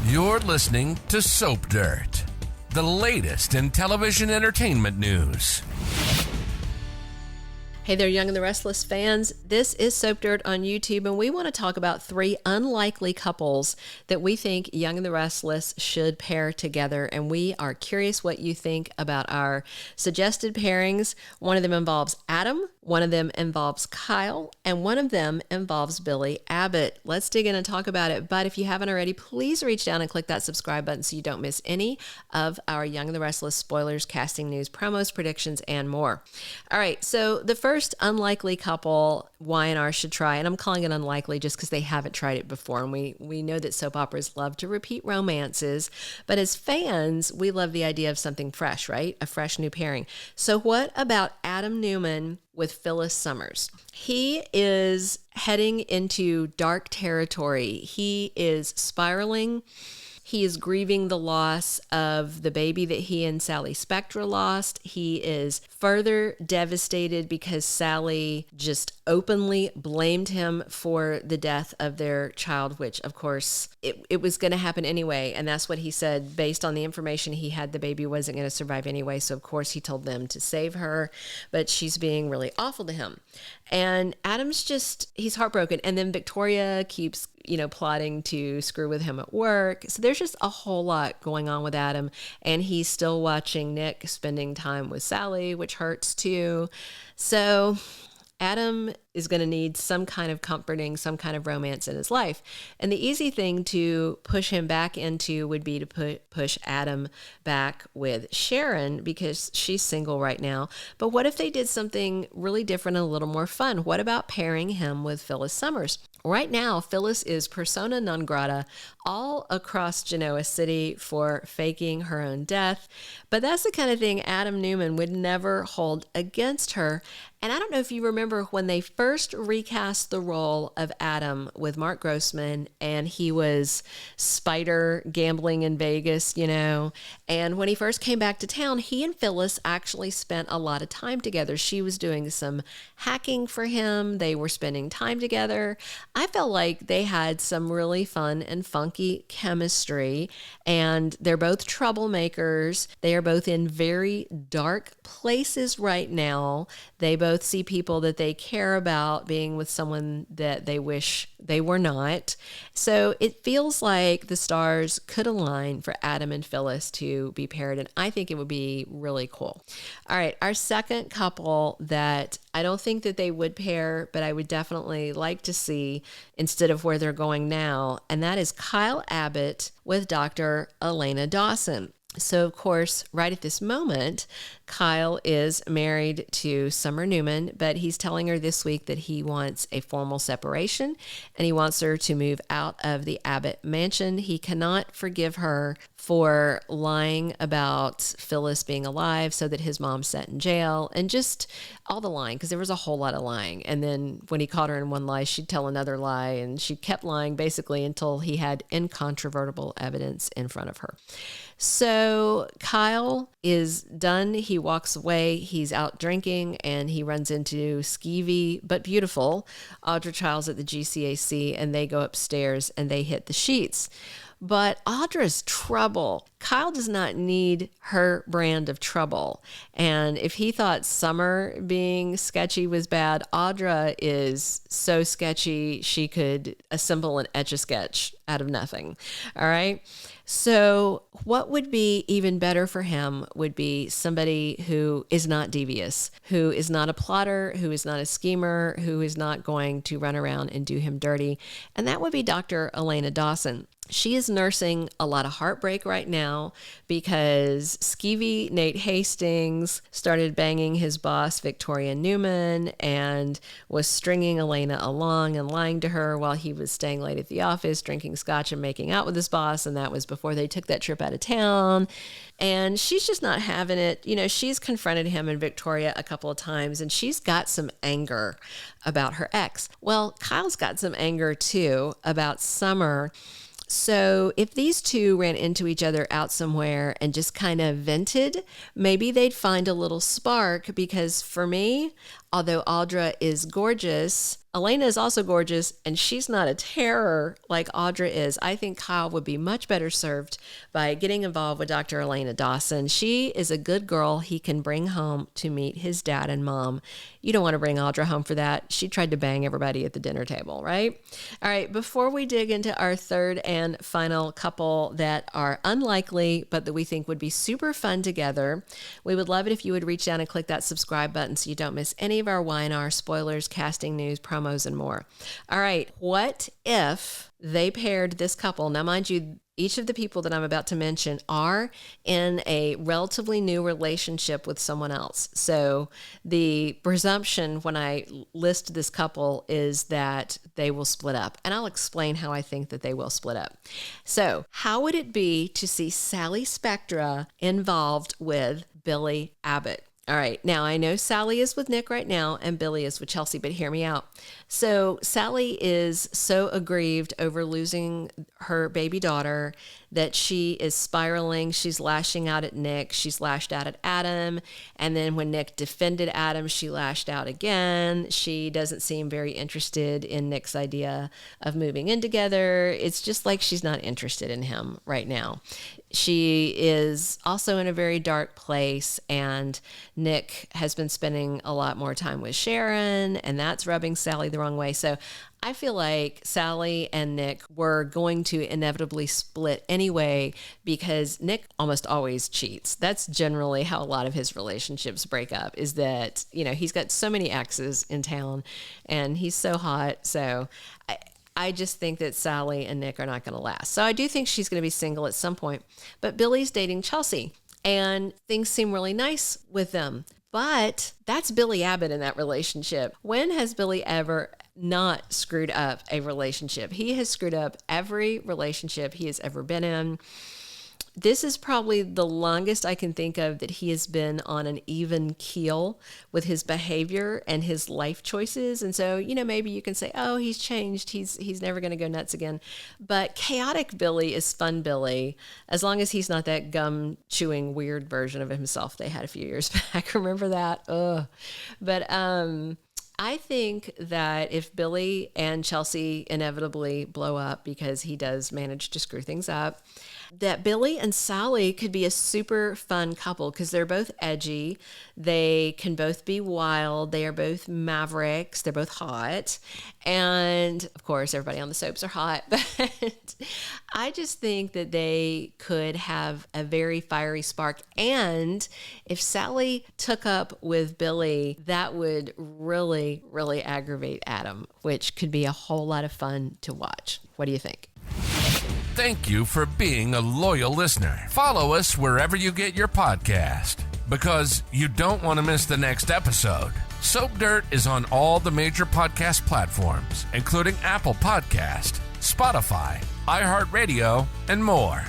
You're listening to Soap Dirt, the latest in television entertainment news. Hey there, Young and the Restless fans. This is Soap Dirt on YouTube, and we want to talk about 3 unlikely couples that we think Young and the Restless should pair together, and we are curious what you think about our suggested pairings. One of them involves Adam, one of them involves Kyle, and one of them involves Billy Abbott. Let's dig in and talk about it, but if you haven't already, please reach down and click that subscribe button so you don't miss any of our Young and the Restless spoilers, casting news, promos, predictions, and more. All right, so the first unlikely couple Y&R should try, and I'm calling it unlikely just because they haven't tried it before, and we know that soap operas love to repeat romances, but as fans, we love the idea of something fresh, right? A fresh new pairing. So what about Adam Newman with Phyllis Summers? He is heading into dark territory. He is spiraling. He is grieving the loss of the baby that he and Sally Spectra lost. He is further devastated because Sally just openly blamed him for the death of their child, which, of course, it was going to happen anyway. And that's what he said. Based on the information he had, the baby wasn't going to survive anyway. So, of course, he told them to save her. But she's being really awful to him. And Adam's he's heartbroken. And then Victoria keeps, plotting to screw with him at work. So there's just a whole lot going on with Adam. And he's still watching Nick spending time with Sally, which hurts too. So Adam is going to need some kind of comforting, some kind of romance in his life. And the easy thing to push him back into would be to push Adam back with Sharon because she's single right now. But what if they did something really different and a little more fun? What about pairing him with Phyllis Summers? Right now, Phyllis is persona non grata all across Genoa City for faking her own death. But that's the kind of thing Adam Newman would never hold against her. And I don't know if you remember when they first recast the role of Adam with Mark Grossman, and he was Spider gambling in Vegas, And when he first came back to town, he and Phyllis actually spent a lot of time together. She was doing some hacking for him. They were spending time together. I felt like they had some really fun and funky chemistry, and they're both troublemakers. They are both in very dark places right now. They both see people that they care about being with someone that they wish they were not. So it feels like the stars could align for Adam and Phyllis to be paired, and I think it would be really cool. All right, our second couple that I don't think that they would pair, but I would definitely like to see instead of where they're going now, and that is Kyle Abbott with Dr. Elena Dawson. So, of course, right at this moment, Kyle is married to Summer Newman, but he's telling her this week that he wants a formal separation and he wants her to move out of the Abbott mansion. He cannot forgive her for lying about Phyllis being alive so that his mom sat in jail, and just all the lying, because there was a whole lot of lying. And then when he caught her in one lie, she'd tell another lie, and she kept lying basically until he had incontrovertible evidence in front of her. So Kyle is done. He walks away. He's out drinking, and he runs into skeevy but beautiful Audra Childs at the GCAC, and they go upstairs and they hit the sheets. But Audra's trouble. Kyle does not need her brand of trouble. And if he thought Summer being sketchy was bad, Audra is so sketchy she could assemble an Etch-a-Sketch out of nothing. All right? So what would be even better for him would be somebody who is not devious, who is not a plotter, who is not a schemer, who is not going to run around and do him dirty. And that would be Dr. Elena Dawson. She is nursing a lot of heartbreak right now because skeevy Nate Hastings started banging his boss, Victoria Newman, and was stringing Elena along and lying to her while he was staying late at the office, drinking scotch and making out with his boss. And that was before they took that trip out of town. And she's just not having it. She's confronted him and Victoria a couple of times, and she's got some anger about her ex. Well, Kyle's got some anger too about Summer. So if these two ran into each other out somewhere and just kind of vented, maybe they'd find a little spark, because for me, although Audra is gorgeous, Elena is also gorgeous, and she's not a terror like Audra is. I think Kyle would be much better served by getting involved with Dr. Elena Dawson. She is a good girl he can bring home to meet his dad and mom. You don't want to bring Audra home for that. She tried to bang everybody at the dinner table, right? All right, before we dig into our third and final couple that are unlikely, but that we think would be super fun together, we would love it if you would reach down and click that subscribe button so you don't miss any of our Y&R spoilers, casting news, promos, and more. All right, what if they paired this couple? Now, mind you, each of the people that I'm about to mention are in a relatively new relationship with someone else. So the presumption when I list this couple is that they will split up. And I'll explain how I think that they will split up. So how would it be to see Sally Spectra involved with Billy Abbott? All right. Now, I know Sally is with Nick right now and Billy is with Chelsea, but hear me out. So Sally is so aggrieved over losing her baby daughter that she is spiraling. She's lashing out at Nick. She's lashed out at Adam. And then when Nick defended Adam, she lashed out again. She doesn't seem very interested in Nick's idea of moving in together. It's just like she's not interested in him right now. She is also in a very dark place, and Nick has been spending a lot more time with Sharon, and that's rubbing Sally the wrong way. So I feel like Sally and Nick were going to inevitably split anyway because Nick almost always cheats. That's generally how a lot of his relationships break up, is that, you know, he's got so many exes in town and he's so hot. So I just think that Sally and Nick are not going to last. So I do think she's going to be single at some point. But Billy's dating Chelsea, and things seem really nice with them. But that's Billy Abbott in that relationship. When has Billy ever not screwed up a relationship? He has screwed up every relationship he has ever been in. This is probably the longest I can think of that he has been on an even keel with his behavior and his life choices. And so, you know, maybe you can say, oh, he's changed. He's never going to go nuts again. But chaotic Billy is fun Billy, as long as he's not that gum chewing weird version of himself they had a few years back. Remember that? Ugh. But I think that if Billy and Chelsea inevitably blow up, because he does manage to screw things up, that Billy and Sally could be a super fun couple because they're both edgy. They can both be wild. They are both mavericks. They're both hot. And of course, everybody on the soaps are hot. But I just think that they could have a very fiery spark. And if Sally took up with Billy, that would really, really aggravate Adam, which could be a whole lot of fun to watch. What do you think? Thank you for being a loyal listener. Follow us wherever you get your podcast, because you don't want to miss the next episode. Soap Dirt is on all the major podcast platforms, including Apple Podcast, Spotify, iHeartRadio, and more.